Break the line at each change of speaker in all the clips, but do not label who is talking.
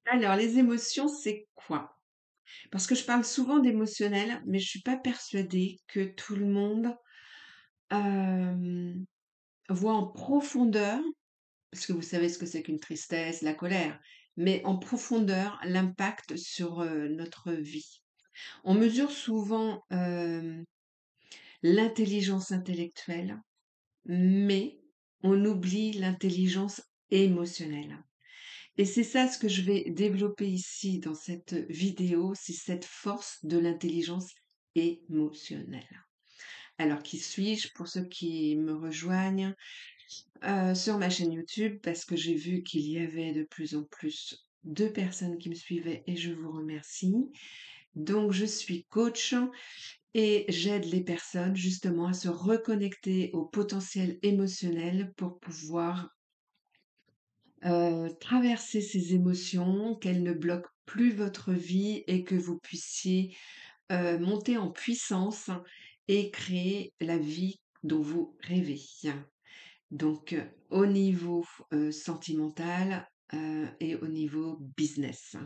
Alors, les émotions, c'est quoi? Parce que je parle souvent d'émotionnel, mais je suis pas persuadée que tout le monde, hem, voit en profondeur, parce que vous savez ce que c'est qu'une tristesse, la colère, mais en profondeur l'impact sur, notre vie. On mesure souvent, l'intelligence intellectuelle, mais on oublie l'intelligence émotionnelle. Et c'est ça ce que je vais développer ici dans cette vidéo, c'est cette force de l'intelligence émotionnelle. Alors, qui suis-je pour ceux qui me rejoignent sur ma chaîne YouTube parce que j'ai vu qu'il y avait de plus en plus de personnes qui me suivaient et je vous remercie. Donc, je suis coach et j'aide les personnes justement à se reconnecter au potentiel émotionnel pour pouvoir traverser ces émotions, qu'elles ne bloquent plus votre vie et que vous puissiez, monter en puissance et créer la vie dont vous rêvez. Donc, au niveau, sentimental, et au niveau business.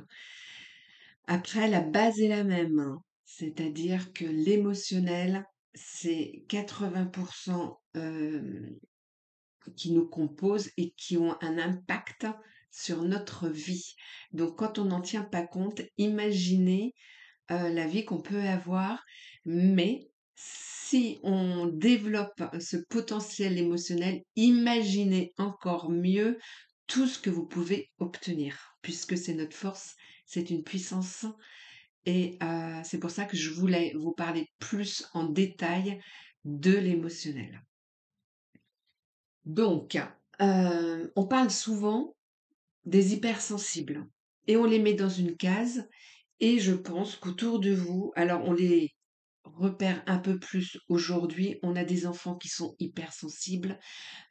Après la base est la même, hein, c'est-à-dire que l'émotionnel, c'est 80 qui nous composent et qui ont un impact sur notre vie. Donc quand on n'en tient pas compte, imaginez, la vie qu'on peut avoir, mais si on développe ce potentiel émotionnel, imaginez encore mieux tout ce que vous pouvez obtenir, puisque c'est notre force, c'est une puissance et c'est pour ça que je voulais vous parler plus en détail de l'émotionnel. Donc, on parle souvent des hypersensibles et on les met dans une case et je pense qu'autour de vous, alors on les repère un peu plus aujourd'hui, on a des enfants qui sont hypersensibles,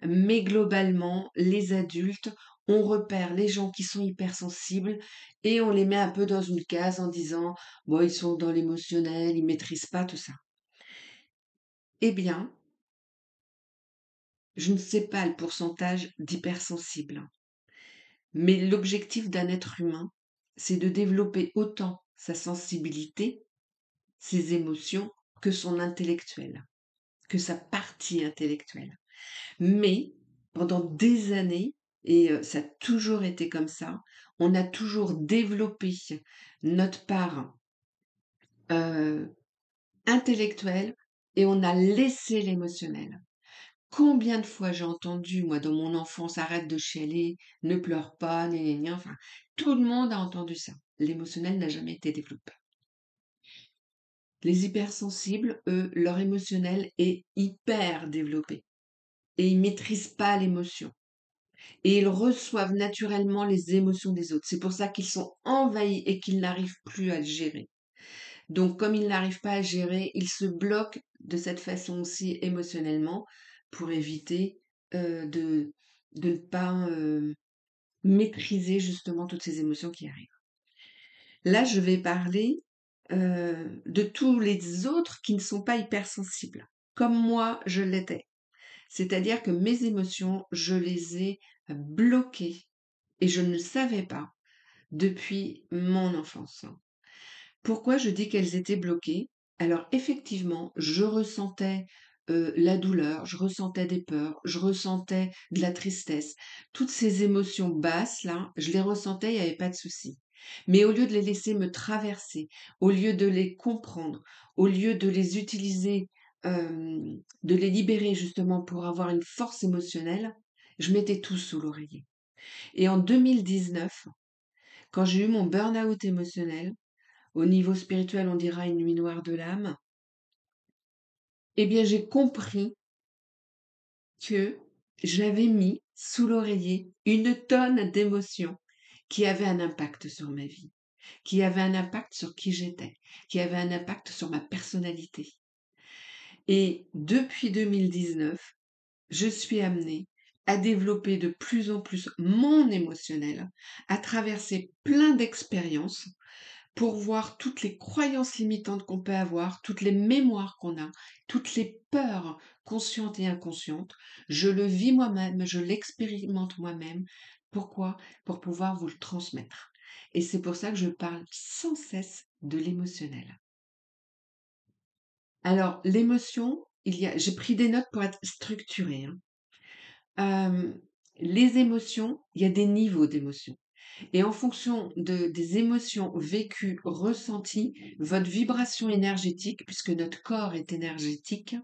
mais globalement, les adultes, on repère les gens qui sont hypersensibles et on les met un peu dans une case en disant: «Bon, ils sont dans l'émotionnel, ils maîtrisent pas tout ça». Eh bien, je ne sais pas le pourcentage d'hypersensibles. Mais l'objectif d'un être humain, c'est de développer autant sa sensibilité, ses émotions, que son intellectuel, que sa partie intellectuelle. Mais pendant des années, et ça a toujours été comme ça, on a toujours développé notre part euh, intellectuelle et on a laissé l'émotionnel. Combien de fois j'ai entendu, moi, dans mon enfance: «Arrête de chialer, ne pleure pas, gna gna gna», enfin, tout le monde a entendu ça. L'émotionnel n'a jamais été développé. Les hypersensibles, eux, leur émotionnel est hyper développé et ils maîtrisent pas l'émotion et ils reçoivent naturellement les émotions des autres. C'est pour ça qu'ils sont envahis et qu'ils n'arrivent plus à le gérer. Donc comme ils n'arrivent pas à gérer, ils se bloquent de cette façon aussi émotionnellement pour éviter, de ne pas, maîtriser justement toutes ces émotions qui arrivent. Là, je vais parler, de tous les autres qui ne sont pas hypersensibles, comme moi je l'étais. C'est-à-dire que mes émotions, je les ai bloquées et je ne le savais pas depuis mon enfance. Pourquoi je dis qu'elles étaient bloquées? Alors effectivement, je ressentais, la douleur, je ressentais des peurs, je ressentais de la tristesse. Toutes ces émotions basses-là, je les ressentais, il y avait pas de souci. Mais au lieu de les laisser me traverser, au lieu de les comprendre, au lieu de les utiliser, de les libérer justement pour avoir une force émotionnelle, je mettais tout sous l'oreiller. Et en 2019, quand j'ai eu mon burn-out émotionnel, au niveau spirituel, on dira une nuit noire de l'âme, eh bien, j'ai compris que j'avais mis sous l'oreiller une tonne d'émotions qui avaient un impact sur ma vie, qui avaient un impact sur qui j'étais, qui avaient un impact sur ma personnalité. Et depuis 2019, je suis amenée à développer de plus en plus mon émotionnel, à traverser plein d'expériences pour voir toutes les croyances limitantes qu'on peut avoir, toutes les mémoires qu'on a, toutes les peurs conscientes et inconscientes. Je le vis moi-même, je l'expérimente moi-même. Pourquoi? Pour pouvoir vous le transmettre. et c'est pour ça que je parle sans cesse de l'émotionnel. Alors l'émotion, j'ai pris des notes pour être structurée, hein. Hem, les émotions, il y a des niveaux d'émotions et en fonction des émotions vécues, ressenties, votre vibration énergétique, puisque notre corps est énergétique,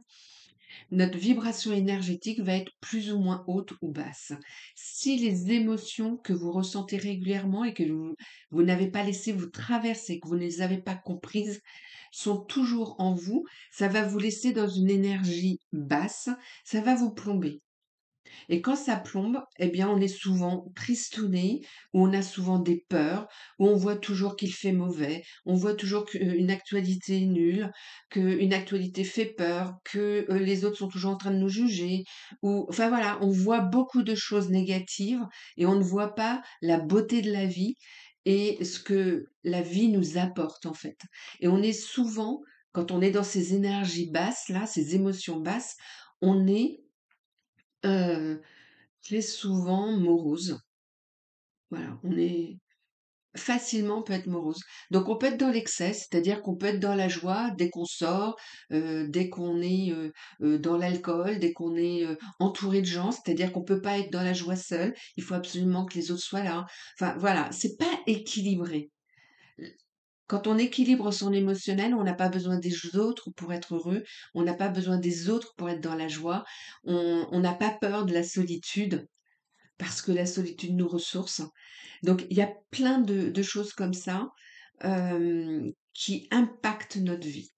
notre vibration énergétique va être plus ou moins haute ou basse. Si les émotions que vous ressentez régulièrement et que vous n'avez pas laissé vous traverser, que vous ne les avez pas comprises, sont toujours en vous, ça va vous laisser dans une énergie basse, ça va vous plomber. Et quand ça plombe, eh bien, on est souvent tristouné, ou on a souvent des peurs, où on voit toujours qu'il fait mauvais, on voit toujours qu'une actualité est nulle, qu'une actualité fait peur, que les autres sont toujours en train de nous juger, ou enfin voilà, on voit beaucoup de choses négatives et on ne voit pas la beauté de la vie et ce que la vie nous apporte en fait. Et on est souvent, quand on est dans ces énergies basses là, ces émotions basses, on est Heu, très souvent morose. Voilà, on est facilement on peut être morose. Donc on peut être dans l'excès, c'est-à-dire qu'on peut être dans la joie dès qu'on sort, dès qu'on est, dans l'alcool, dès qu'on est, entouré de gens, c'est-à-dire qu'on peut pas être dans la joie seul, il faut absolument que les autres soient là. Enfin voilà, c'est pas équilibré. Quand on équilibre son émotionnel, on n'a pas besoin des autres pour être heureux, on n'a pas besoin des autres pour être dans la joie, on n'a pas peur de la solitude. Parce que la solitude nous ressource. Donc il y a plein de choses comme ça, qui impactent notre vie.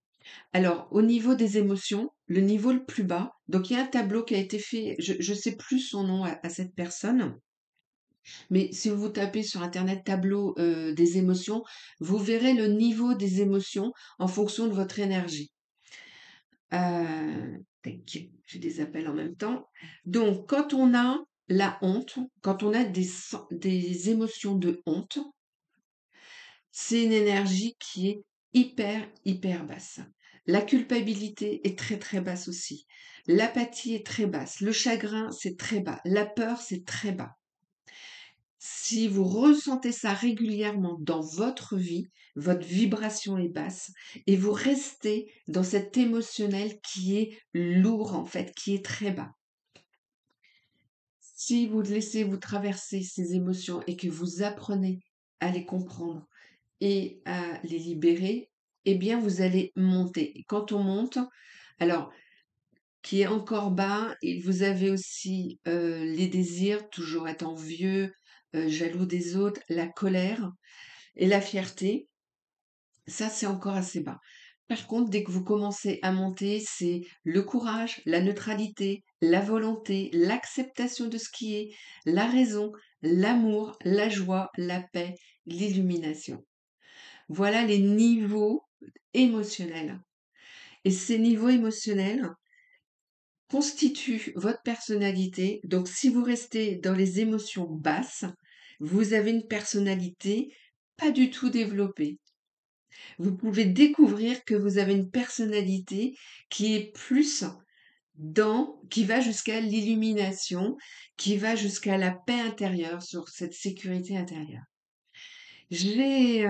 Alors au niveau des émotions, le niveau le plus bas, donc il y a un tableau qui a été fait, je sais plus son nom à cette personne, mais si vous tapez sur internet tableau, des émotions, vous verrez le niveau des émotions en fonction de votre énergie. Tac, j'ai des appels en même temps. Donc, quand on a la honte, quand on a des émotions de honte, c'est une énergie qui est hyper, hyper basse. La culpabilité est très, très basse aussi. L'apathie est très basse. Le chagrin, c'est très bas. La peur, c'est très bas. Si vous ressentez ça régulièrement dans votre vie, votre vibration est basse et vous restez dans cet émotionnel qui est lourd en fait, qui est très bas. Si vous laissez vous traverser ces émotions et que vous apprenez à les comprendre et à les libérer, eh bien vous allez monter. Et quand on monte, alors qui est encore bas et vous avez aussi, les désirs, toujours être envieux, jaloux des autres, la colère et la fierté, ça c'est encore assez bas. Par contre, dès que vous commencez à monter, c'est le courage, la neutralité, la volonté, l'acceptation de ce qui est, la raison, l'amour, la joie, la paix, l'illumination. Voilà les niveaux émotionnels et ces niveaux émotionnels constitue votre personnalité. Donc, si vous restez dans les émotions basses, vous avez une personnalité pas du tout développée. Vous pouvez découvrir que vous avez une personnalité qui est plus qui va jusqu'à l'illumination, qui va jusqu'à la paix intérieure, sur cette sécurité intérieure. J'ai,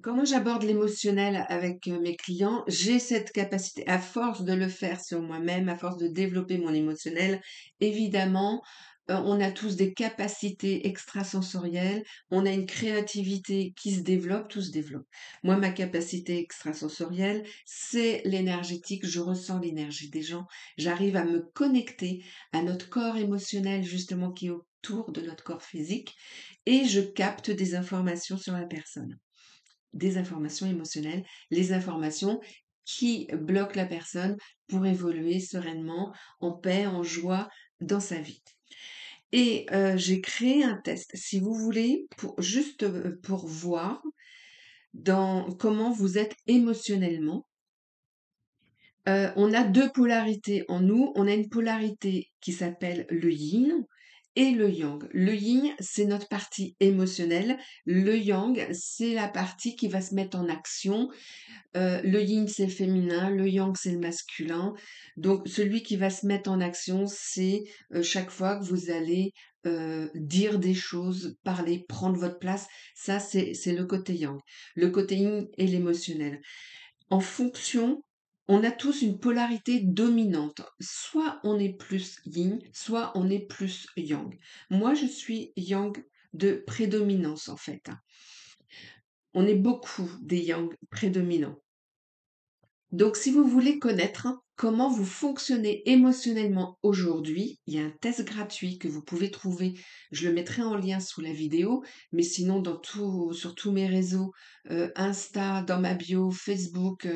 Comment j'aborde l'émotionnel avec, mes clients? J'ai cette capacité, à force de le faire sur moi-même, à force de développer mon émotionnel, évidemment, on a tous des capacités extrasensorielles, on a une créativité qui se développe, tout se développe. Moi, ma capacité extrasensorielle, c'est l'énergétique, je ressens l'énergie des gens, j'arrive à me connecter à notre corps émotionnel justement qui est autour de notre corps physique et je capte des informations sur la personne, des informations émotionnelles, les informations qui bloquent la personne pour évoluer sereinement, en paix, en joie dans sa vie. Et j'ai créé un test, si vous voulez, pour juste, pour voir comment vous êtes émotionnellement. On a 2 polarités en nous. On a une polarité qui s'appelle le yin et le yang. Le yin, c'est notre partie émotionnelle. Le yang, c'est la partie qui va se mettre en action. Le yin, c'est le féminin, le yang, c'est le masculin. Donc, celui qui va se mettre en action, c'est chaque fois que vous allez dire des choses, parler, prendre votre place. Ça, c'est le côté yang. Le côté yin est l'émotionnel. En fonction, on a tous une polarité dominante. Soit on est plus yin, soit on est plus yang. Moi, je suis yang de prédominance, en fait. On est beaucoup des yang prédominants. Donc, si vous voulez connaître comment vous fonctionnez émotionnellement aujourd'hui, il y a un test gratuit que vous pouvez trouver. Je le mettrai en lien sous la vidéo, mais sinon sur tous mes réseaux, Insta, dans ma bio, Facebook,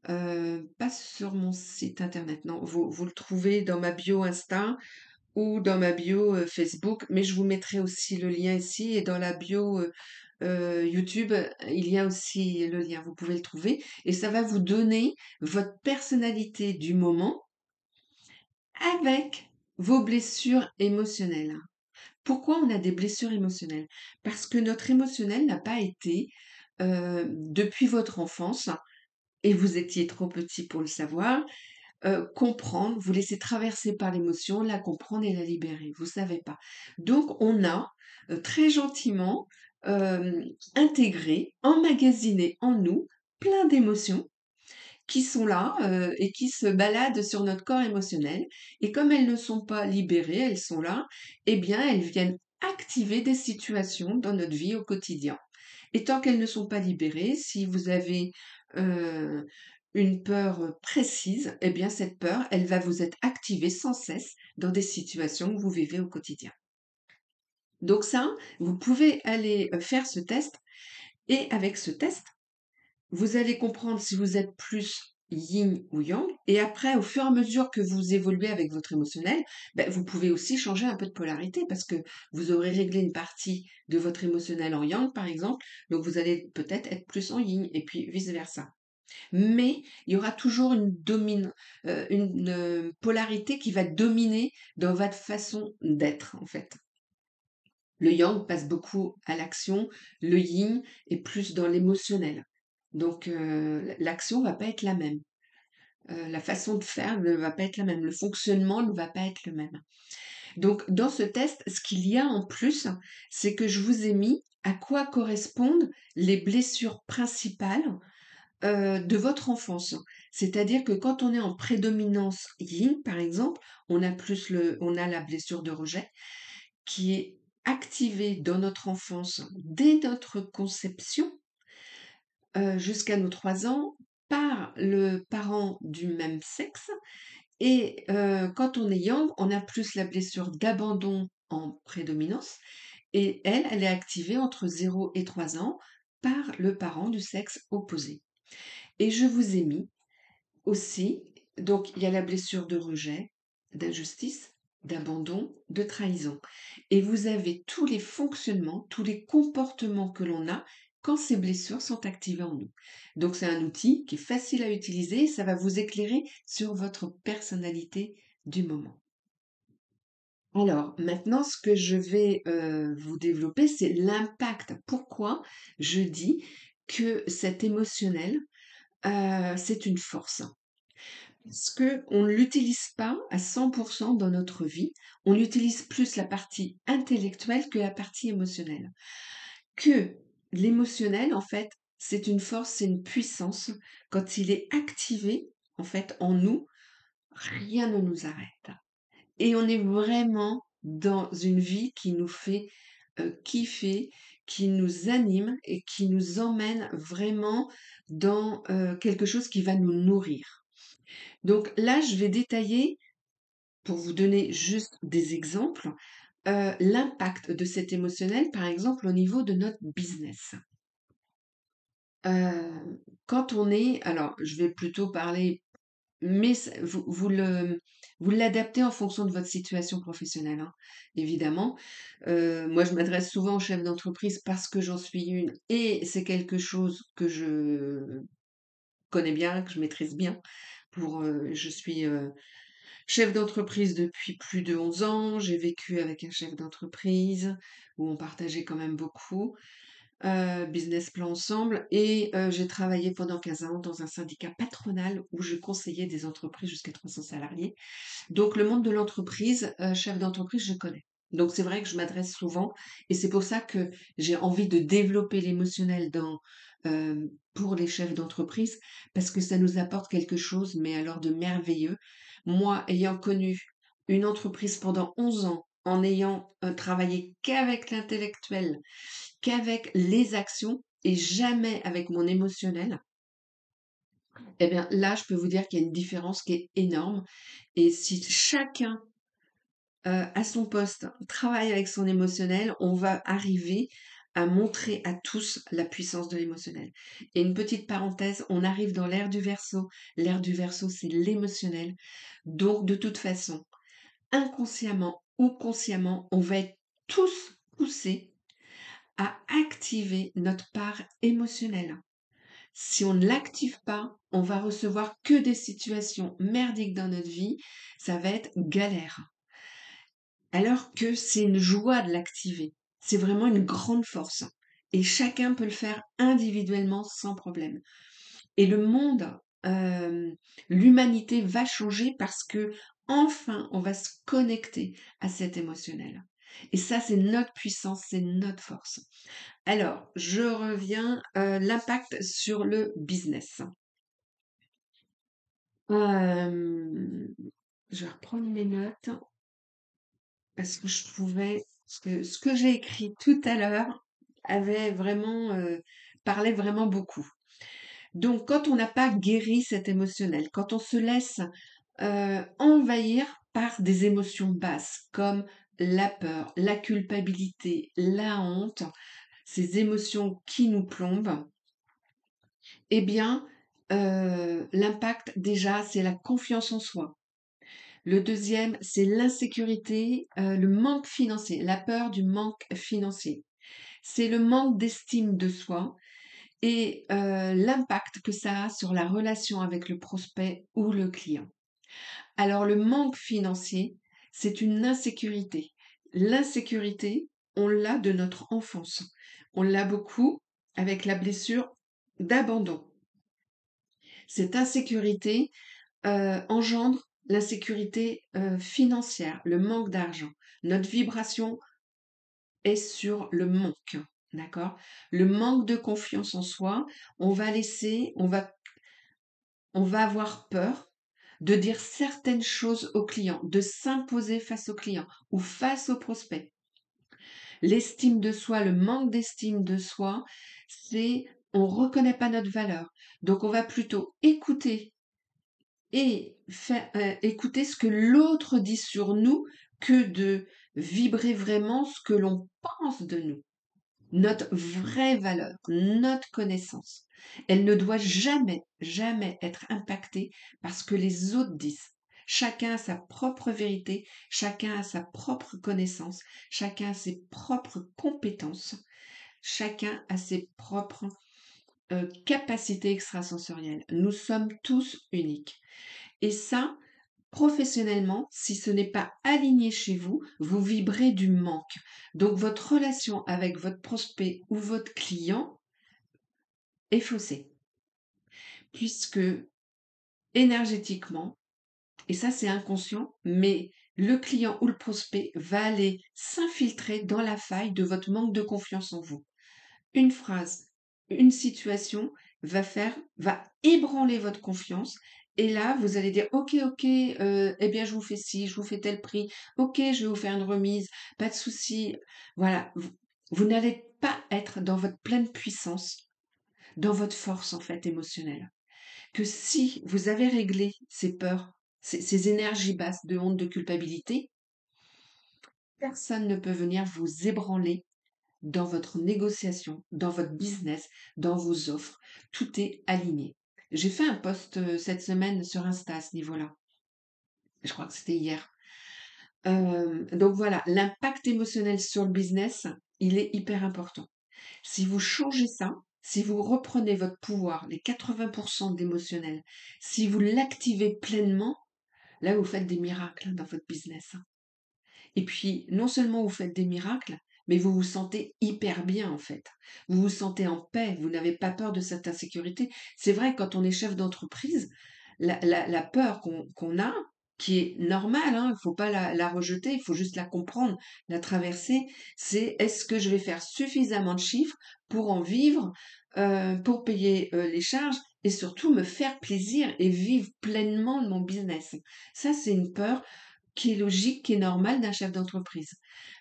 pas sur mon site internet, non, vous le trouvez dans ma bio Insta ou dans ma bio Facebook, mais je vous mettrai aussi le lien ici et dans la bio YouTube, il y a aussi le lien, vous pouvez le trouver et ça va vous donner votre personnalité du moment avec vos blessures émotionnelles. Pourquoi on a des blessures émotionnelles? Parce que notre émotionnel n'a pas été, depuis votre enfance, et vous étiez trop petit pour le savoir, comprendre, vous laisser traverser par l'émotion, la comprendre et la libérer. Vous savez pas. Donc on a, très gentiment, intégré, emmagasiné en nous plein d'émotions qui sont là, et qui se baladent sur notre corps émotionnel et comme elles ne sont pas libérées, elles sont là, eh bien elles viennent activer des situations dans notre vie au quotidien. Et tant qu'elles ne sont pas libérées, si vous avez, une peur, précise, eh bien cette peur, elle va vous être activée sans cesse dans des situations que vous vivez au quotidien. Donc ça, vous pouvez aller, faire ce test et avec ce test, vous allez comprendre si vous êtes plus yin ou yang et après, au fur et à mesure que vous évoluez avec votre émotionnel, beh, vous pouvez aussi changer un peu de polarité parce que vous aurez réglé une partie de votre émotionnel en yang, par exemple, donc vous allez peut-être être plus en yin et puis vice versa. Mais il y aura toujours une polarité qui va dominer dans votre façon d'être, en fait. Le yang passe beaucoup à l'action, le yin est plus dans l'émotionnel. Donc l'action va pas être la même. La façon de faire ne va pas être la même. Le fonctionnement ne va pas être le même. Donc dans ce test, ce qu'il y a en plus, c'est que je vous ai mis à quoi correspondent les blessures principales de votre enfance. C'est-à-dire que quand on est en prédominance yin, par exemple, on a la blessure de rejet qui est activée dans notre enfance dès notre conception jusqu'à nos 3 ans par le parent du même sexe. Et quand on est yang, on a plus la blessure d'abandon en prédominance. Et elle est activée entre 0 et 3 ans par le parent du sexe opposé. Et je vous ai mis aussi, donc il y a la blessure de rejet, d'injustice, d'abandon, de trahison. Et vous avez tous les fonctionnements, tous les comportements que l'on a quand ces blessures sont activées en nous. Donc c'est un outil qui est facile à utiliser et ça va vous éclairer sur votre personnalité du moment. Alors maintenant, ce que je vais vous développer, c'est l'impact. Pourquoi je dis que cet émotionnel, c'est une force? Parce qu'on ne l'utilise pas à 100% dans notre vie. On utilise plus la partie intellectuelle que la partie émotionnelle. Que l'émotionnel, en fait, c'est une force, c'est une puissance. Quand il est activé, en fait, en nous, rien ne nous arrête. Et on est vraiment dans une vie qui nous fait kiffer, qui nous anime et qui nous emmène vraiment dans quelque chose qui va nous nourrir. Donc là, je vais détailler, pour vous donner juste des exemples, l'impact de cet émotionnel, par exemple, au niveau de notre business. Quand on est, alors je vais plutôt parler, mais vous l'adaptez en fonction de votre situation professionnelle, hein, évidemment. Moi, je m'adresse souvent aux chefs d'entreprise parce que j'en suis une et c'est quelque chose que je connais bien, que je maîtrise bien. Je suis Chef d'entreprise depuis plus de 11 ans, j'ai vécu avec un chef d'entreprise où on partageait quand même beaucoup, business plan ensemble et j'ai travaillé pendant 15 ans dans un syndicat patronal où je conseillais des entreprises jusqu'à 300 salariés. Donc le monde de l'entreprise, chef d'entreprise, je connais. Donc c'est vrai que je m'adresse souvent et c'est pour ça que j'ai envie de développer l'émotionnel pour les chefs d'entreprise parce que ça nous apporte quelque chose, mais alors de merveilleux. Moi, ayant connu une entreprise pendant 11 ans, en ayant, travaillé qu'avec l'intellectuel, qu'avec les actions et jamais avec mon émotionnel, eh bien là, je peux vous dire qu'il y a une différence qui est énorme et si chacun à son poste, travaille avec son émotionnel, on va arriver à montrer à tous la puissance de l'émotionnel. Et une petite parenthèse, on arrive dans l'ère du Verseau. L'ère du Verseau, c'est l'émotionnel. Donc, de toute façon, inconsciemment ou consciemment, on va être tous poussés à activer notre part émotionnelle. Si on ne l'active pas, on va recevoir que des situations merdiques dans notre vie. Ça va être galère. Alors que c'est une joie de l'activer. C'est vraiment une grande force. Et chacun peut le faire individuellement sans problème. Et le monde, euh, l'humanité va changer parce que enfin on va se connecter à cet émotionnel. Et ça, c'est notre puissance, c'est notre force. Alors, je reviens, l'impact sur le business. Euh, je vais reprendre mes notes. Parce que je trouvais ce que j'ai écrit tout à l'heure avait vraiment, parlait vraiment beaucoup. Donc quand on n'a pas guéri cet émotionnel, quand on se laisse, envahir par des émotions basses comme la peur, la culpabilité, la honte, ces émotions qui nous plombent, eh bien, l'impact déjà, c'est la confiance en soi. Le deuxième, c'est l'insécurité, le manque financier, la peur du manque financier. C'est le manque d'estime de soi et l'impact que ça a sur la relation avec le prospect ou le client. Alors le manque financier, c'est une insécurité. L'insécurité, on l'a de notre enfance. On l'a beaucoup avec la blessure d'abandon. Cette insécurité, engendre l'insécurité financière, le manque d'argent. Notre vibration est sur le manque, d'accord? Le manque de confiance en soi, on va laisser, on va avoir peur de dire certaines choses au client, de s'imposer face au client ou face au prospect. L'estime de soi, le manque d'estime de soi, c'est on ne reconnaît pas notre valeur. Donc on va plutôt écouter et écouter ce que l'autre dit sur nous que de vibrer vraiment ce que l'on pense de nous. Notre vraie valeur, notre connaissance, elle ne doit jamais, jamais être impactée par ce que les autres disent. Chacun a sa propre vérité, chacun a sa propre connaissance, chacun a ses propres compétences, chacun a ses propres capacités extrasensorielles. Nous sommes tous uniques. Et ça, professionnellement, si ce n'est pas aligné chez vous, vous vibrez du manque. Donc votre relation avec votre prospect ou votre client est faussée. Puisque énergétiquement, et ça c'est inconscient, mais le client ou le prospect va aller s'infiltrer dans la faille de votre manque de confiance en vous. Une phrase, une situation va ébranler votre confiance. Et là, vous allez dire, ok, eh bien, je vous fais ci, je vous fais tel prix, ok, je vais vous faire une remise, pas de souci. Voilà, vous n'allez pas être dans votre pleine puissance, dans votre force, en fait, émotionnelle. Que si vous avez réglé ces peurs, ces énergies basses de honte, de culpabilité, personne ne peut venir vous ébranler dans votre négociation, dans votre business, dans vos offres. Tout est aligné. J'ai fait un post cette semaine sur Insta à ce niveau-là. Je crois que c'était hier. Donc voilà, l'impact émotionnel sur le business, il est hyper important. Si vous changez ça, si vous reprenez votre pouvoir, les 80% d'émotionnel, si vous l'activez pleinement, là, vous faites des miracles dans votre business, hein. Et puis, non seulement vous faites des miracles, mais vous vous sentez hyper bien en fait. Vous vous sentez en paix, vous n'avez pas peur de cette insécurité. C'est vrai, quand on est chef d'entreprise, la peur qu'on a, qui est normale, hein, il ne faut pas la rejeter, il faut juste la comprendre, la traverser, c'est est-ce que je vais faire suffisamment de chiffres pour en vivre, pour payer les charges et surtout me faire plaisir et vivre pleinement de mon business. Ça, c'est une peur qui est logique, qui est normale d'un chef d'entreprise.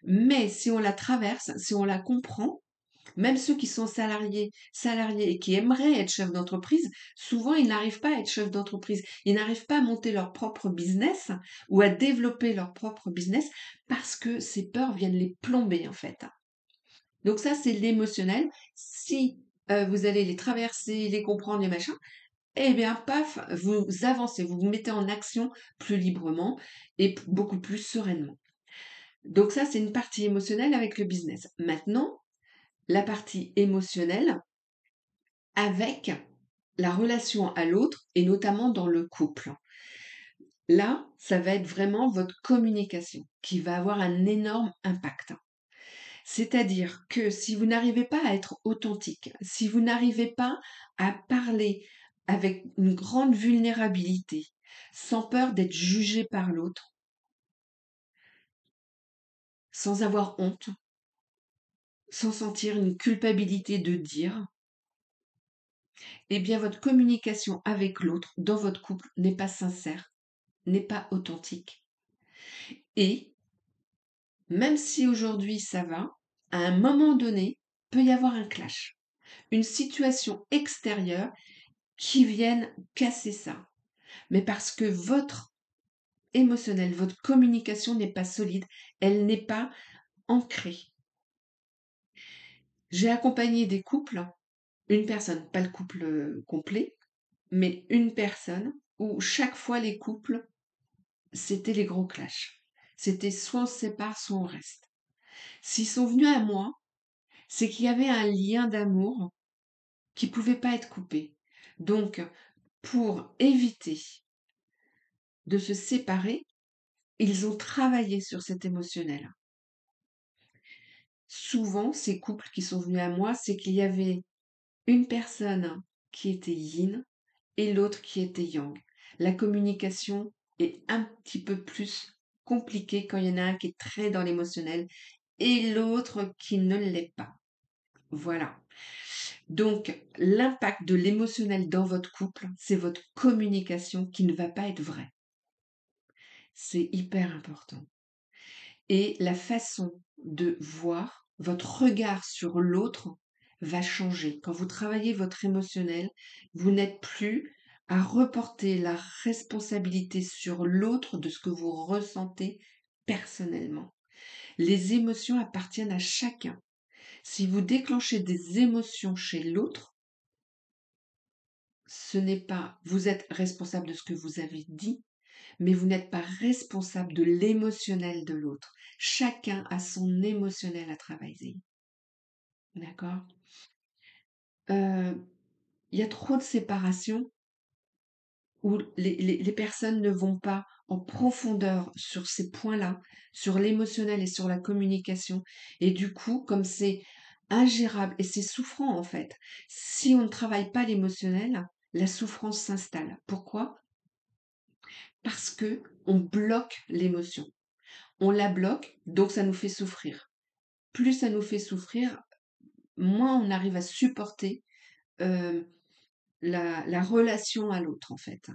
Mais si on la traverse, si on la comprend, même ceux qui sont salariés et qui aimeraient être chefs d'entreprise, souvent ils n'arrivent pas à être chefs d'entreprise. Ils n'arrivent pas à monter leur propre business ou à développer leur propre business parce que ces peurs viennent les plomber en fait. Donc ça, c'est l'émotionnel. Si vous allez les traverser, les comprendre, les machins, eh bien, paf, vous avancez, vous vous mettez en action plus librement et beaucoup plus sereinement. Donc ça, c'est une partie émotionnelle avec le business. Maintenant, la partie émotionnelle avec la relation à l'autre et notamment dans le couple. Là, ça va être vraiment votre communication qui va avoir un énorme impact. C'est-à-dire que si vous n'arrivez pas à être authentique, si vous n'arrivez pas à parler avec une grande vulnérabilité, sans peur d'être jugé par l'autre, sans avoir honte, sans sentir une culpabilité de dire, eh bien votre communication avec l'autre dans votre couple n'est pas sincère, n'est pas authentique. Et même si aujourd'hui ça va, à un moment donné, peut y avoir un clash, une situation extérieure qui vienne casser ça. Mais parce que votre émotionnel, votre communication n'est pas solide, elle n'est pas ancrée. J'ai accompagné des couples, une personne, pas le couple complet, mais une personne où chaque fois les couples, c'était les gros clashs. C'était soit on se sépare, soit on reste. S'ils sont venus à moi, c'est qu'il y avait un lien d'amour qui pouvait pas être coupé. Donc, pour éviter de se séparer, ils ont travaillé sur cet émotionnel. Souvent, ces couples qui sont venus à moi, c'est qu'il y avait une personne qui était yin et l'autre qui était yang. La communication est un petit peu plus compliquée quand il y en a un qui est très dans l'émotionnel et l'autre qui ne l'est pas. Voilà. Donc, l'impact de l'émotionnel dans votre couple, c'est votre communication qui ne va pas être vraie. C'est hyper important. Et la façon de voir, votre regard sur l'autre va changer. Quand vous travaillez votre émotionnel, vous n'êtes plus à reporter la responsabilité sur l'autre de ce que vous ressentez personnellement. Les émotions appartiennent à chacun. Si vous déclenchez des émotions chez l'autre, ce n'est pas, vous êtes responsable de ce que vous avez dit, mais vous n'êtes pas responsable de l'émotionnel de l'autre. Chacun a son émotionnel à travailler. D'accord? Il y a trop de séparations où les personnes ne vont pas en profondeur sur ces points-là, sur l'émotionnel et sur la communication. Et du coup, comme c'est ingérable et c'est souffrant en fait, si on ne travaille pas l'émotionnel, la souffrance s'installe. Pourquoi? Parce que on bloque l'émotion. On la bloque, donc ça nous fait souffrir. Plus ça nous fait souffrir, moins on arrive à supporter euh, la relation à l'autre, en fait.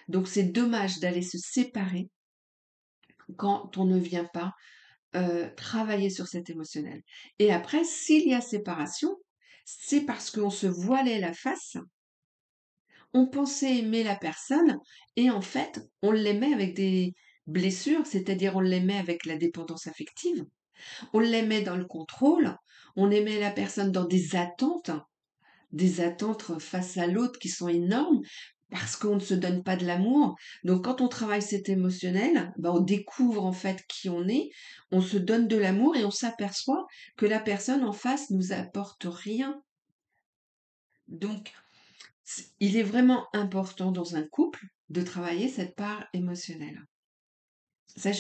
Donc c'est dommage d'aller se séparer quand on ne vient pas travailler sur cet émotionnel. Et après, s'il y a séparation, c'est parce qu'on se voilait la face, on pensait aimer la personne, et en fait, on l'aimait avec des blessures, c'est-à-dire on l'aimait avec la dépendance affective. On l'aimait dans le contrôle, on aimait la personne dans des attentes face à l'autre qui sont énormes parce qu'on ne se donne pas de l'amour. Donc quand on travaille cet émotionnel, on découvre en fait qui on est, on se donne de l'amour et on s'aperçoit que la personne en face nous apporte rien. Donc il est vraiment important dans un couple de travailler cette part émotionnelle. Ça,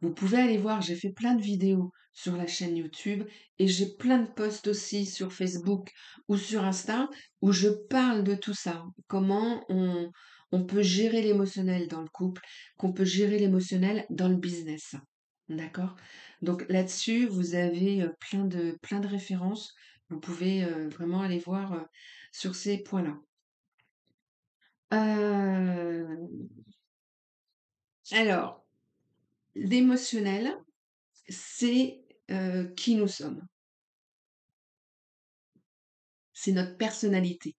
vous pouvez aller voir, j'ai fait plein de vidéos sur la chaîne YouTube et j'ai plein de posts aussi sur Facebook ou sur Insta où je parle de tout ça. On peut gérer l'émotionnel dans le couple, qu'on peut gérer l'émotionnel dans le business. D'accord? Donc là-dessus, vous avez plein de références. Vous pouvez vraiment aller voir sur ces points-là. Euh, alors, l'émotionnel, c'est qui nous sommes. C'est notre personnalité.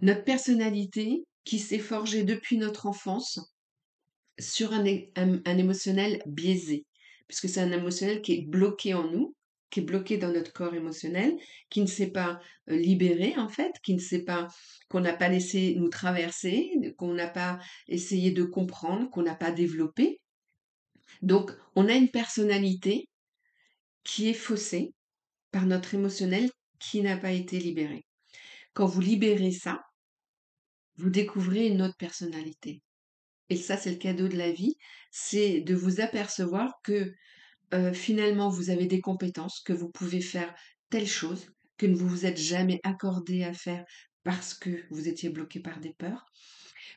Notre personnalité qui s'est forgée depuis notre enfance sur un émotionnel biaisé, puisque c'est un émotionnel qui est bloqué en nous, qui est bloqué dans notre corps émotionnel, qui ne s'est pas libéré en fait, qu'on n'a pas laissé nous traverser, qu'on n'a pas essayé de comprendre, qu'on n'a pas développé. Donc, on a une personnalité qui est faussée par notre émotionnel qui n'a pas été libéré. Quand vous libérez ça, vous découvrez une autre personnalité. Et ça, c'est le cadeau de la vie, c'est de vous apercevoir que finalement, vous avez des compétences, que vous pouvez faire telle chose, que vous vous êtes jamais accordé à faire parce que vous étiez bloqué par des peurs.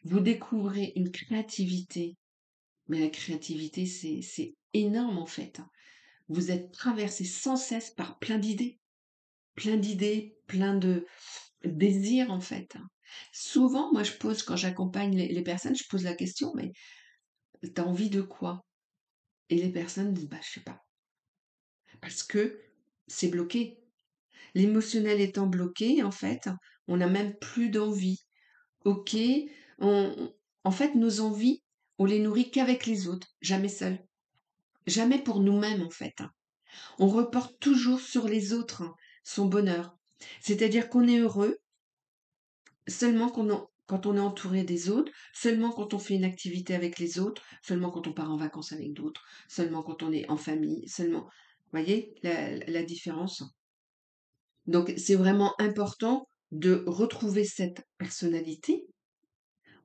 Vous découvrez une créativité, mais la créativité, c'est énorme en fait. Vous êtes traversé sans cesse par plein d'idées, plein de désirs en fait. Souvent, moi je pose, quand j'accompagne les personnes, je pose la question, mais t'as envie de quoi? Et les personnes disent, bah je sais pas. Parce que c'est bloqué. L'émotionnel étant bloqué, en fait, on n'a même plus d'envie. Ok, en fait, nos envies, on les nourrit qu'avec les autres, jamais seuls. Jamais pour nous-mêmes, en fait. On reporte toujours sur les autres son bonheur. C'est-à-dire qu'on est heureux seulement quand on est entouré des autres, seulement quand on fait une activité avec les autres, seulement quand on part en vacances avec d'autres, seulement quand on est en famille, seulement. Vous voyez la différence? Donc, c'est vraiment important de retrouver cette personnalité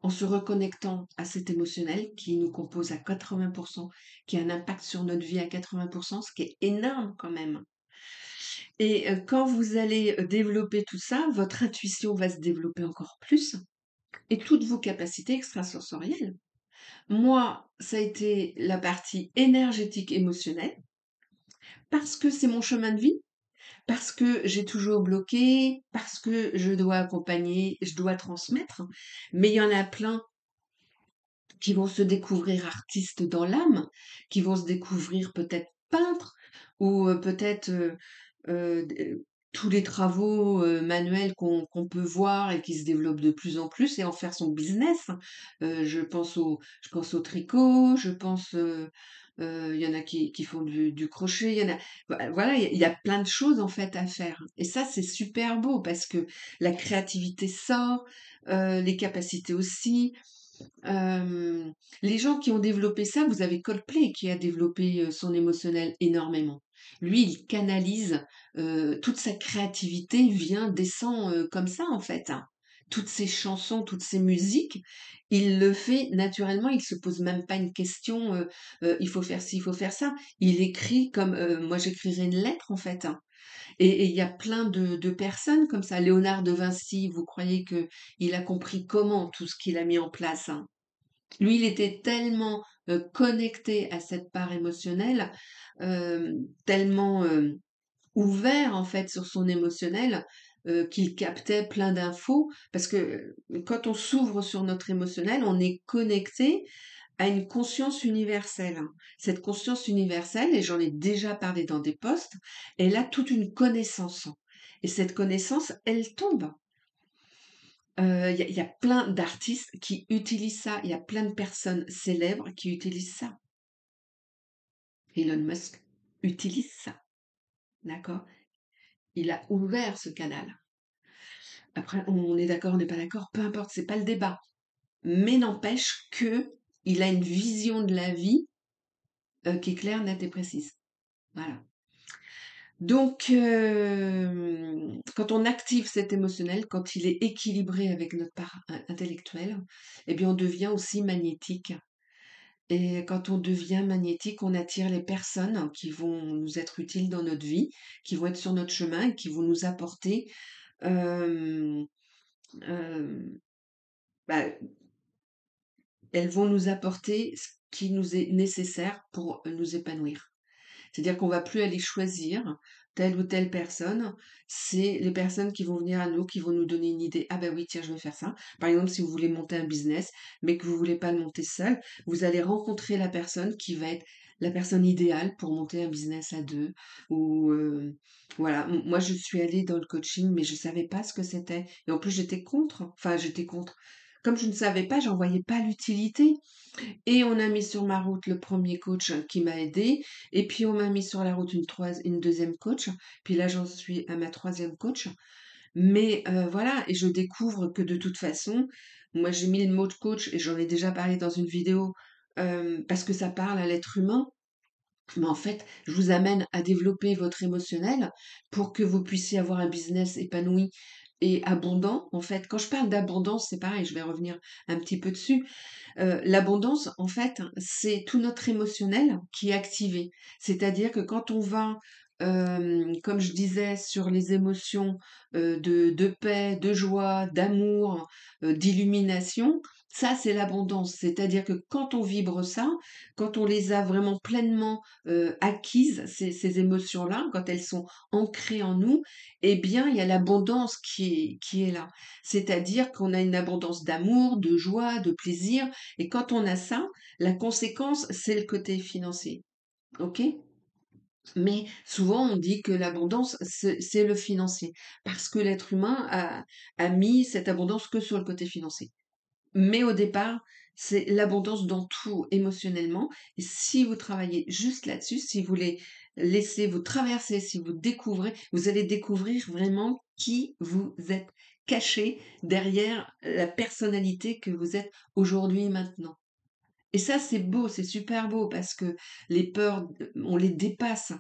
en se reconnectant à cet émotionnel qui nous compose à 80%, qui a un impact sur notre vie à 80%, ce qui est énorme quand même. Et quand vous allez développer tout ça, votre intuition va se développer encore plus et toutes vos capacités extrasensorielles. Moi, ça a été la partie énergétique émotionnelle parce que c'est mon chemin de vie, parce que j'ai toujours bloqué, parce que je dois accompagner, je dois transmettre. Mais il y en a plein qui vont se découvrir artistes dans l'âme, qui vont se découvrir peut-être peintres ou peut-être tous les travaux manuels qu'on peut voir et qui se développent de plus en plus et en faire son business. Je pense au tricot, il y en a qui font du crochet, il y en a, voilà, il y a plein de choses en fait à faire. Et ça, c'est super beau parce que la créativité sort, les capacités aussi. Euh, les gens qui ont développé ça, vous avez Coldplay qui a développé son émotionnel énormément. Lui, il canalise toute sa créativité, descend comme ça en fait, hein. Toutes ses chansons, toutes ses musiques, il le fait naturellement. Il se pose même pas une question. Il faut faire ci, il faut faire ça. Il écrit comme moi j'écrirais une lettre en fait, hein. Et il y a plein de personnes comme ça. Léonard de Vinci, vous croyez que il a compris comment tout ce qu'il a mis en place, hein? Lui, il était tellement connecté à cette part émotionnelle, tellement ouvert en fait sur son émotionnel, qu'il captait plein d'infos. Parce que quand on s'ouvre sur notre émotionnel, on est connecté à une conscience universelle, hein. Cette conscience universelle, et j'en ai déjà parlé dans des posts, elle a toute une connaissance. Et cette connaissance, elle tombe. Il y a plein d'artistes qui utilisent ça. Il y a plein de personnes célèbres qui utilisent ça. Elon Musk utilise ça, d'accord? Il a ouvert ce canal. Après, on est d'accord, on n'est pas d'accord, peu importe, c'est pas le débat. Mais n'empêche que il a une vision de la vie qui est claire, nette et précise. Voilà. Donc, quand on active cet émotionnel, quand il est équilibré avec notre part intellectuelle, eh bien, on devient aussi magnétique. Et quand on devient magnétique, on attire les personnes qui vont nous être utiles dans notre vie, qui vont être sur notre chemin et qui vont nous apporter, hem, hem, bah, elles vont nous apporter ce qui nous est nécessaire pour nous épanouir. C'est-à-dire qu'on va plus aller choisir telle ou telle personne, c'est les personnes qui vont venir à nous, qui vont nous donner une idée. Ah ben oui, tiens, je vais faire ça. Par exemple, si vous voulez monter un business, mais que vous voulez pas le monter seul, vous allez rencontrer la personne qui va être la personne idéale pour monter un business à deux. Ou voilà. Moi, je suis allée dans le coaching, mais je savais pas ce que c'était. Et en plus, j'étais contre. Enfin, j'étais contre. Comme je ne savais pas, j'en voyais pas l'utilité. Et on a mis sur ma route le premier coach qui m'a aidé. Et puis on m'a mis sur la route une deuxième coach. Puis là, j'en suis à ma troisième coach. Mais voilà, et je découvre que de toute façon, moi j'ai mis le mot de coach et j'en ai déjà parlé dans une vidéo parce que ça parle à l'être humain. Mais en fait, je vous amène à développer votre émotionnel pour que vous puissiez avoir un business épanoui et abondant. En fait, quand je parle d'abondance, c'est pareil, je vais revenir un petit peu dessus. L'abondance, en fait, c'est tout notre émotionnel qui est activé. C'est-à-dire que quand on va, comme je disais, sur les émotions de paix, de joie, d'amour, d'illumination, ça, c'est l'abondance. C'est-à-dire que quand on vibre ça, quand on les a vraiment pleinement acquises, ces émotions-là, quand elles sont ancrées en nous, eh bien, il y a l'abondance qui est là. C'est-à-dire qu'on a une abondance d'amour, de joie, de plaisir, et quand on a ça, la conséquence, c'est le côté financier. OK? Mais souvent, on dit que l'abondance, c'est le financier, parce que l'être humain a mis cette abondance que sur le côté financier. Mais au départ, c'est l'abondance dans tout émotionnellement. Et si vous travaillez juste là-dessus, si vous les laissez vous traverser, si vous découvrez, vous allez découvrir vraiment qui vous êtes caché derrière la personnalité que vous êtes aujourd'hui et maintenant. Et ça, c'est beau, c'est super beau parce que les peurs, on les dépasse.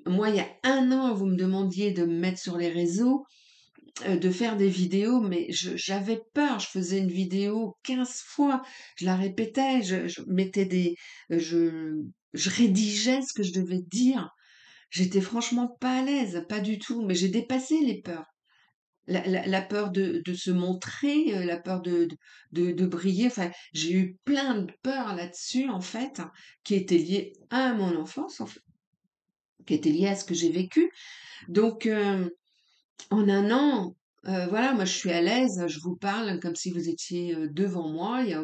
Moi, il y a un an, vous me demandiez de me mettre sur les réseaux, de faire des vidéos, mais j'avais peur. Je faisais une vidéo 15 fois, je la répétais, je mettais je rédigeais ce que je devais dire. J'étais franchement pas à l'aise, pas du tout, mais j'ai dépassé les peurs. La peur de se montrer, la peur de briller, enfin, j'ai eu plein de peurs là-dessus, en fait, qui étaient liées à mon enfance, en fait, qui étaient liées à ce que j'ai vécu. Donc, en un an, voilà, moi, je suis à l'aise, je vous parle comme si vous étiez devant moi, il y a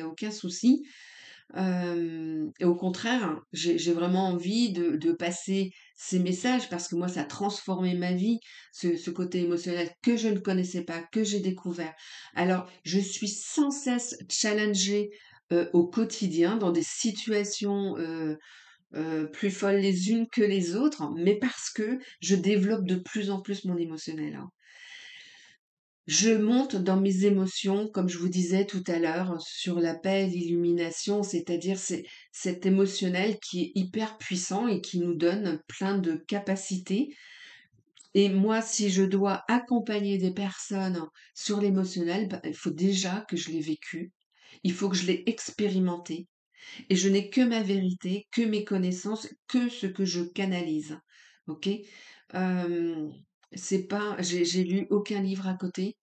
aucun souci. Et au contraire, j'ai vraiment envie de passer ces messages parce que moi, ça a transformé ma vie, ce côté émotionnel que je ne connaissais pas, que j'ai découvert. Alors, je suis sans cesse challengée au quotidien dans des situations plus folles les unes que les autres, mais parce que je développe de plus en plus mon émotionnel, hein. Je monte dans mes émotions, comme je vous disais tout à l'heure, sur la paix et l'illumination, c'est-à-dire c'est cet émotionnel qui est hyper puissant et qui nous donne plein de capacités. Et moi, si je dois accompagner des personnes sur l'émotionnel, bah, il faut déjà que je l'ai vécu, il faut que je l'ai expérimenté. Et je n'ai que ma vérité, que mes connaissances, que ce que je canalise. Ok? Euh, c'est pas, j'ai lu aucun livre à côté.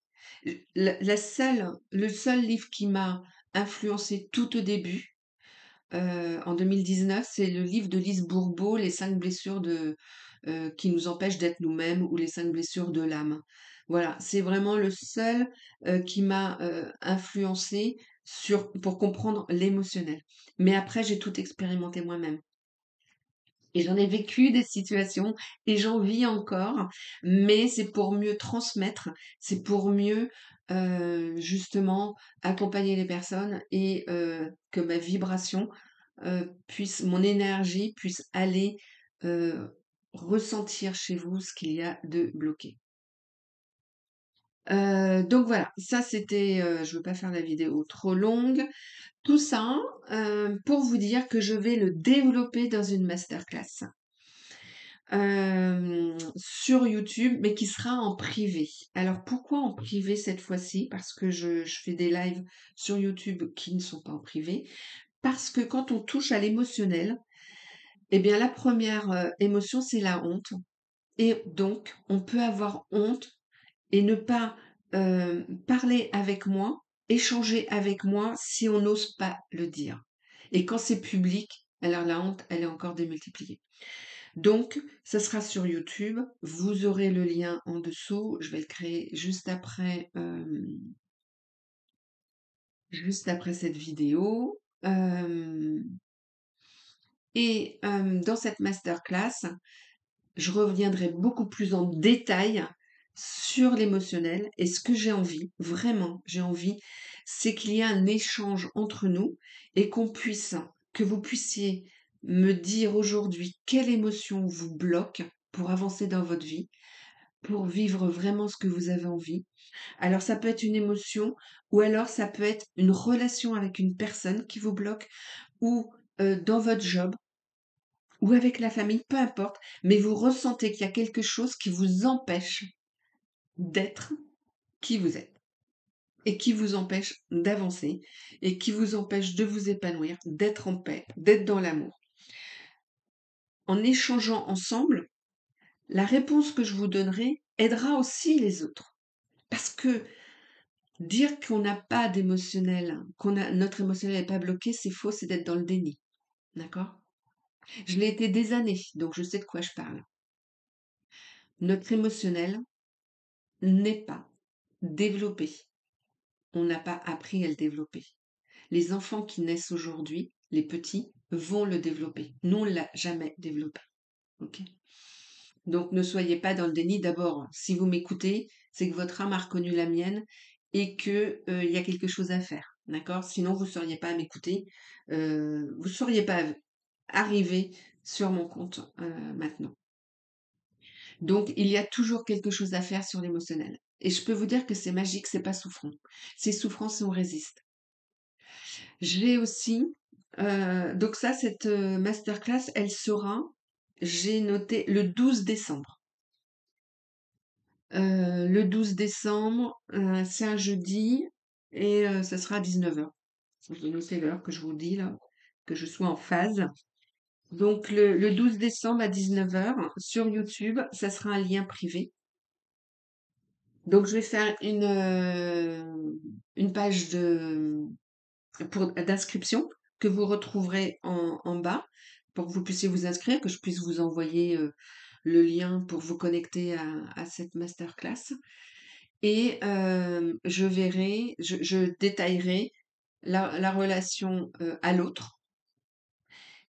Le seul livre qui m'a influencé tout au début, en 2019, c'est le livre de Lise Bourbeau, Les 5 blessures qui nous empêchent d'être nous-mêmes ou les 5 blessures de l'âme. Voilà, c'est vraiment le seul qui m'a influencé pour comprendre l'émotionnel. Mais après, j'ai tout expérimenté moi-même. Et j'en ai vécu des situations et j'en vis encore, mais c'est pour mieux transmettre, c'est pour mieux justement accompagner les personnes et que ma vibration puisse, mon énergie puisse aller euh, ressentir chez vous ce qu'il y a de bloqué. Donc voilà, ça c'était, je veux pas faire la vidéo trop longue. Tout ça pour vous dire que je vais le développer dans une masterclass. sur YouTube, mais qui sera en privé. Alors pourquoi en privé cette fois-ci? Parce que je fais des lives sur YouTube qui ne sont pas en privé. Parce que quand on touche à l'émotionnel, eh bien la première émotion, c'est la honte. Et donc, on peut avoir honte et ne pas parler avec moi, échanger avec moi si on n'ose pas le dire. Et quand c'est public, alors la honte, elle est encore démultipliée. Donc, ça sera sur YouTube. Vous aurez le lien en dessous. Je vais le créer juste après cette vidéo. Dans cette masterclass, je reviendrai beaucoup plus en détail sur l'émotionnel et ce que j'ai envie, vraiment, j'ai envie, c'est qu'il y ait un échange entre nous et que vous puissiez me dire aujourd'hui quelle émotion vous bloque pour avancer dans votre vie, pour vivre vraiment ce que vous avez envie. Alors ça peut être une émotion ou alors ça peut être une relation avec une personne qui vous bloque ou dans votre job ou avec la famille, peu importe, mais vous ressentez qu'il y a quelque chose qui vous empêche d'être qui vous êtes et qui vous empêche d'avancer et qui vous empêche de vous épanouir, d'être en paix, d'être dans l'amour. En échangeant ensemble, la réponse que je vous donnerai aidera aussi les autres. Parce que dire qu'on n'a pas d'émotionnel, notre émotionnel n'est pas bloqué, c'est faux, c'est d'être dans le déni. D'accord? Je l'ai été des années, donc je sais de quoi je parle. Notre émotionnel n'est pas développé. On n'a pas appris à le développer. Les enfants qui naissent aujourd'hui, les petits, vont le développer. Nous, on ne l'a jamais développé. Ok. Donc, ne soyez pas dans le déni. D'abord, si vous m'écoutez, c'est que votre âme a reconnu la mienne et qu'il y a quelque chose à faire. D'accord? Sinon, vous ne seriez pas à m'écouter. Vous ne seriez pas arrivé sur mon compte maintenant. Donc, il y a toujours quelque chose à faire sur l'émotionnel. Et je peux vous dire que c'est magique, c'est pas souffrant. C'est souffrant si on résiste. J'ai aussi, donc ça, cette masterclass, elle sera, j'ai noté le 12 décembre. Le 12 décembre, c'est un jeudi et ça sera à 19h. Je vais noter l'heure que je vous dis là, que je sois en phase. Donc le 12 décembre à 19h sur YouTube, ça sera un lien privé. Donc je vais faire une page d'inscription que vous retrouverez en bas pour que vous puissiez vous inscrire, que je puisse vous envoyer le lien pour vous connecter à cette masterclass. Et je détaillerai la relation à l'autre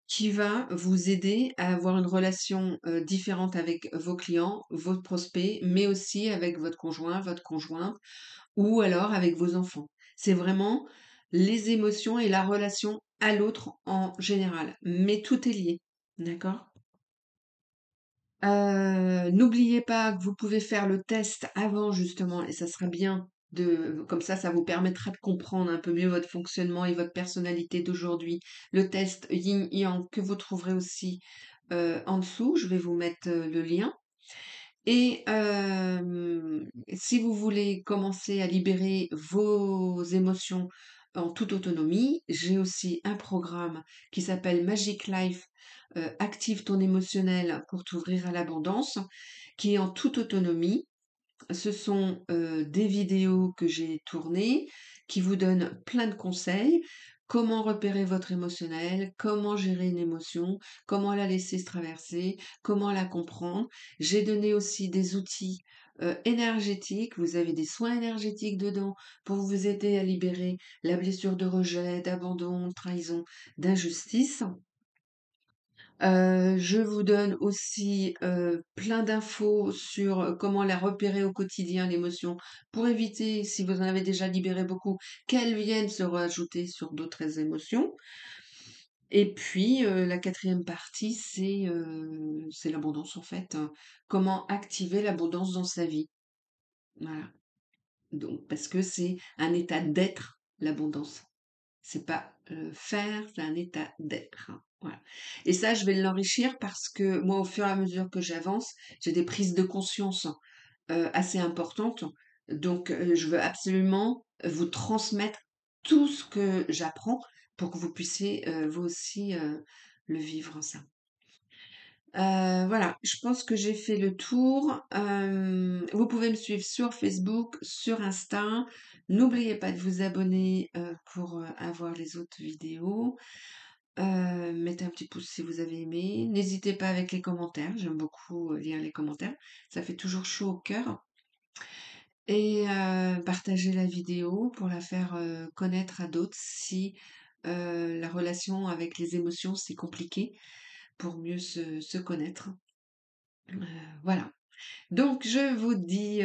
qui va vous aider à avoir une relation différente avec vos clients, vos prospects, mais aussi avec votre conjoint, votre conjointe, ou alors avec vos enfants. C'est vraiment les émotions et la relation à l'autre en général. Mais tout est lié. D'accord? N'oubliez pas que vous pouvez faire le test avant justement, et ça sera bien comme ça vous permettra de comprendre un peu mieux votre fonctionnement et votre personnalité d'aujourd'hui. Le test Yin Yang que vous trouverez aussi en dessous. Je vais vous mettre le lien. Et si vous voulez commencer à libérer vos émotions en toute autonomie, j'ai aussi un programme qui s'appelle Magic Life, Active ton émotionnel pour t'ouvrir à l'abondance, qui est en toute autonomie. Ce sont des vidéos que j'ai tournées qui vous donnent plein de conseils. Comment repérer votre émotionnel, comment gérer une émotion, comment la laisser se traverser, comment la comprendre. J'ai donné aussi des outils énergétiques. Vous avez des soins énergétiques dedans pour vous aider à libérer la blessure de rejet, d'abandon, de trahison, d'injustice. Je vous donne aussi plein d'infos sur comment la repérer au quotidien, l'émotion, pour éviter, si vous en avez déjà libéré beaucoup, qu'elles viennent se rajouter sur d'autres émotions. Et puis, la quatrième partie, c'est l'abondance en fait, hein. Comment activer l'abondance dans sa vie. Voilà. Donc, parce que c'est un état d'être, l'abondance. C'est pas faire, c'est un état d'être. Voilà, et ça, je vais l'enrichir parce que moi, au fur et à mesure que j'avance, j'ai des prises de conscience, assez importantes. Donc je veux absolument vous transmettre tout ce que j'apprends pour que vous puissiez, vous aussi, le vivre ça. Voilà, je pense que j'ai fait le tour. Vous pouvez me suivre sur Facebook, sur Insta. N'oubliez pas de vous abonner, pour, avoir les autres vidéos. Mettez un petit pouce si vous avez aimé. N'hésitez pas avec les commentaires, j'aime beaucoup, lire les commentaires. Ça fait toujours chaud au cœur. Et partagez la vidéo pour la faire, connaître à d'autres si, la relation avec les émotions, c'est compliqué, pour mieux se connaître. Heu, voilà. Donc je vous dis,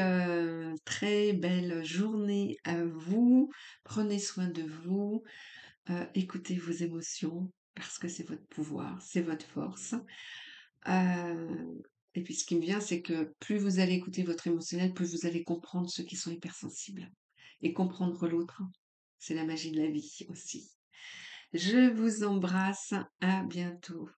très belle journée à vous. Prenez soin de vous, écoutez vos émotions parce que c'est votre pouvoir, c'est votre force. Et puis ce qui me vient, c'est que plus vous allez écouter votre émotionnel, plus vous allez comprendre ceux qui sont hypersensibles et comprendre l'autre. C'est la magie de la vie aussi. Je vous embrasse, à bientôt.